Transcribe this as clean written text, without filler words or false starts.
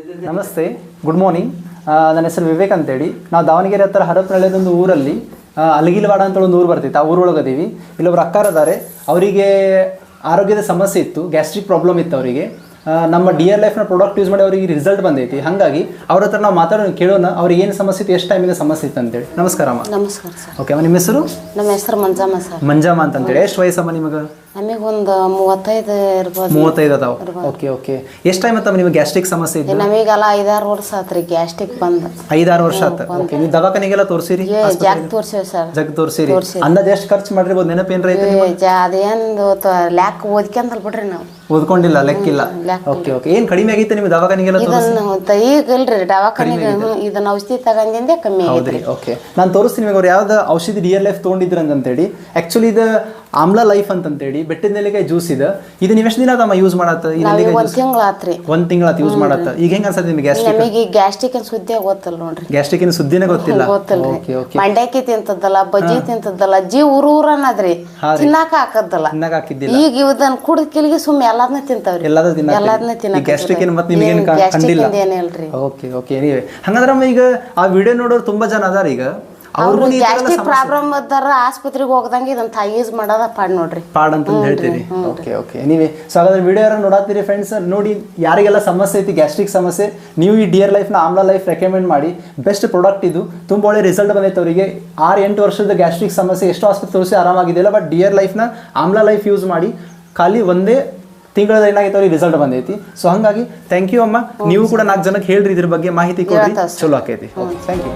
ನಮಸ್ತೆ, good morning. ನನ್ನ ಹೆಸರು ವಿವೇಕ್ ಅಂತೇಳಿ. ನಾವು ದಾವಣಗೆರೆ ಹತ್ತಿರ ಹರಪನಹಳ್ಳಿದೊಂದು ಊರಲ್ಲಿ ಅಲಗಿಲವಾಡ ಅಂತ ಒಂದು ಊರು ಬರ್ತಿತ್ತು. ಆ ಊರೊಳಗದೀವಿ. ಇಲ್ಲೊಬ್ರು ಅಕ್ಕಾರದಾರೆ, ಅವರಿಗೆ ಆರೋಗ್ಯದ ಸಮಸ್ಯೆ ಇತ್ತು, ಗ್ಯಾಸ್ಟ್ರಿಕ್ ಪ್ರಾಬ್ಲಮ್ ಇತ್ತು ಅವರಿಗೆ. ನಮ್ಮ ಡಿಯರ್ ಲೈಫ್ನ ಪ್ರಾಡಕ್ಟ್ ಯೂಸ್ ಮಾಡಿ ಅವರಿಗೆ ರಿಸಲ್ಟ್ ಬಂದೈತಿ. ಹಾಗಾಗಿ ಅವ್ರ ಹತ್ರ ನಾವು ಮಾತಾಡೋಣ, ಕೇಳೋಣ ಅವ್ರಿಗೆ ಏನು ಸಮಸ್ಯೆ ಇತ್ತು, ಎಷ್ಟು ಟೈಮಿಂದ ಸಮಸ್ಯೆ ಇತ್ತು ಅಂತೇಳಿ. ನಮಸ್ಕಾರ ಅಮ್ಮ. ನಮಸ್ಕಾರ ಸರ್. ಓಕೆ ಅಮ್ಮ, ನಿಮ್ಮ ಹೆಸರು? ನಮ್ಮ ಹೆಸರು ಮಂಜಮ್ಮ ಸರ್. ಮಂಜಮ್ಮ ಅಂತಂತೇಳಿ. ಎಷ್ಟು ವಯಸ್ಸಮ್ಮ ನಿಮಗೆ? ನಮಗೊಂದು 35 ಇರ್ಬೋದು. 35 ಅದಾವ. Okay okay. ಎಷ್ಟು ಟೈಮ್ ಆಯ್ತಮ್ಮ ನಿಮಗೆ ಗ್ಯಾಸ್ಟ್ರಿಕ್ ಸಮಸ್ಯೆ ಇದ್ದು? ನಮಗೆಲ್ಲ 5-6 ವರ್ಷ ಆತ್ರಿ ಗ್ಯಾಸ್ಟ್ರಿಕ್ ಬಂದು. 5-6 ವರ್ಷ ಆತ. ಓಕೆ. ನೀವು ದವಾಖಾನೆಗೆಲ್ಲ ತೋರಿಸಿರಿ? ಜಾಗ ತೋರ್ಸಿವಿ ಸರ್. ಜಗ್ ತೋರಿಸಿರಿ. ಅಂದಾಜು ಎಷ್ಟು ಖರ್ಚು ಮಾಡಿರ್ಬೋದು? ನೆನಪೇನ್ರ ಐತೆ? ಅದೇನು ಲ್ಯಾಕ್ ಓದ್ಕೊಂತಲ್ ಬಿಡ್ರಿ ನಾವು. ಓದ್ಕೊಂಡಿಲ್ಲ, ಲೆಕ್ಕಿಲ್ಲ. Okay okay. ಏನು ಕಡಿಮೆ ಆಗೈತೆ ನಿಮ್ಗೆ ದವಾಖಾನೆಗೆಲ್ಲ ತೋರಿಸಿ? ಈಗ ಇಲ್ರಿ ದವಾಖಾನೆಗೆ ಇದನ್ನ ಔಷಧಿ ತಗೊಂಡಿಂದೆ ಕಮ್ಮಿ ಹೌದ್ರಿ. ಓಕೆ, ನಾನು ತೋರಿಸ್ತೀನಿ ನಿಮಗೆ. ಅವ್ರು ಯಾವ್ದು ಔಷಧಿ ಡಿಯರ್ ಲೈಫ್ ತೊಗೊಂಡಿದ್ರು ಅಂತೇಳಿ. ಆ್ಯಕ್ಚುಲಿ ಇದು ಆಮ್ಲ ಲೈಫ್ ಅಂತಂತೇಳಿ ಬೆಟ್ಟದ ನೆಲ್ಲಿಕಾಯಿ ಜ್ಯೂಸ್ ಇದೆ. ಇದು ನೀವು ಎಷ್ಟು ದಿನ ಅದಮ್ಮ ಯೂಸ್ ಮಾಡತ್ತ? ಒಂದ್ ತಿಂಗಳಾತ್ರಿ. ಒಂದ್ ತಿಂಗಳಾತ್ ಯೂಸ್ ಮಾಡತ್ತ. ಈಗ ಹೆಂಗ ಅನ್ಸತ್ತೆ ನಿಮಗೆ ಗ್ಯಾಸ್ಟ್ರಿಕ್? ನಮಗೆ ಗ್ಯಾಸ್ಟ್ರಿಕ್ ಸುದ್ದಿ ಗೊತ್ತಲ್ಲ ನೋಡ್ರಿ. ಗ್ಯಾಸ್ಟ್ರಿಕ್ ಸುದ್ದಿನೇ ಗೊತ್ತಿಲ್ಲ. ಗೊತ್ತಲ್ರಿ. ಮಂಡ್ಯಕ್ಕೆ ತಿಂತದ್ದಲ್ಲ, ಬಜ್ಜಿ ತಿಂತದ್ದಲ್ಲ, ಊರು ಅನ್ನದ್ರಿ. ತಿನ್ನಾಕ ಹಾಕದ್ದಲ್ಲ, ತಿನ್ನಾಕ ಹಾಕಿದ್ದಿಲ್ಲ. ಈಗ ಇವದನ್ನ ಕುಡಿದ ಕೆಲಿಗೆ ಸುಮ್ಮನೆ ಎಲ್ಲದನ್ನ ತಿಂತಾವ್ರಿ. ಎಲ್ಲದನ್ನ ತಿನ್ನ ಗ್ಯಾಸ್ಟ್ರಿಕ್ ಮತ್ತೆ ನಿಮಗೆ ಕಂಡಿಲ್ಲ. ಏನಿಲ್ರಿ. Okay okay. ನೀವೇ ಹಂಗಂದ್ರಮ್ಮ ಈಗ ಆ ವಿಡಿಯೋ ನೋಡೋರು ತುಂಬಾ ಜನ ಅದಾರ. ಈಗ ಅವ್ರು ಗ್ಯಾಸ್ಟ್ರಿಕ್ ಪ್ರಾಬ್ಲಮ್ ಇದ್ದಾರ ಆಸ್ಪತ್ರೆಗೆ ಹೋಗದಂಗೆ ಇದನ್ನ ಯೂಸ್ ಮಾಡೋದ ಪಾಡ್ ನೋಡ್ರಿ. ಪಾಡ್ ಅಂತ ಹೇಳ್ತೀರಿ. Okay okay. ನೀವೇ ಸೊ ಹಾಗಾದ್ರೆ ವಿಡಿಯೋ ಯಾರು ನೋಡತ್ತೀರಿ ಫ್ರೆಂಡ್ಸ್, ನೋಡಿ ಯಾರಿಗೆಲ್ಲ ಸಮಸ್ಯೆ ಐತಿ ಗ್ಯಾಸ್ಟ್ರಿಕ್ ಸಮಸ್ಯೆ, ನೀವು ಈ ಡಿಯರ್ ಲೈಫ್ನ ಆಮ್ಲಾ ಲೈಫ್ ರೆಕಮೆಂಡ್ ಮಾಡಿ. ಬೆಸ್ಟ್ ಪ್ರಾಡಕ್ಟ್ ಇದು. ತುಂಬ ಒಳ್ಳೆ ರಿಸಲ್ಟ್ ಬಂದೈತೆ ಅವರಿಗೆ. 6-8 ವರ್ಷದ ಗ್ಯಾಸ್ಟ್ರಿಕ್ ಸಮಸ್ಯೆ ಎಷ್ಟೋ ಆಸ್ಪತ್ರೆ ತೋರಿಸಿ ಆರಾಮಾಗಿದೆಯಲ್ಲ. ಬಟ್ ಡಿಯರ್ ಲೈಫ್ನ ಆಮ್ಲಾ ಲೈಫ್ ಯೂಸ್ ಮಾಡಿ ಖಾಲಿ ಒಂದೇ ತಿಂಗಳ ಏನಾಗೈತೆ ಅವ್ರಿಗೆ ರಿಸಲ್ಟ್ ಬಂದೈತಿ. ಸೊ ಹಾಗಾಗಿ ಥ್ಯಾಂಕ್ ಯು ಅಮ್ಮ. ನೀವು ಕೂಡ 4 ಜನಕ್ಕೆ ಹೇಳ್ರಿ ಇದ್ರ ಬಗ್ಗೆ ಮಾಹಿತಿ ಕೊಡ್ರಿ, ಚಲೋ ಆಕೈತಿ. Thank you.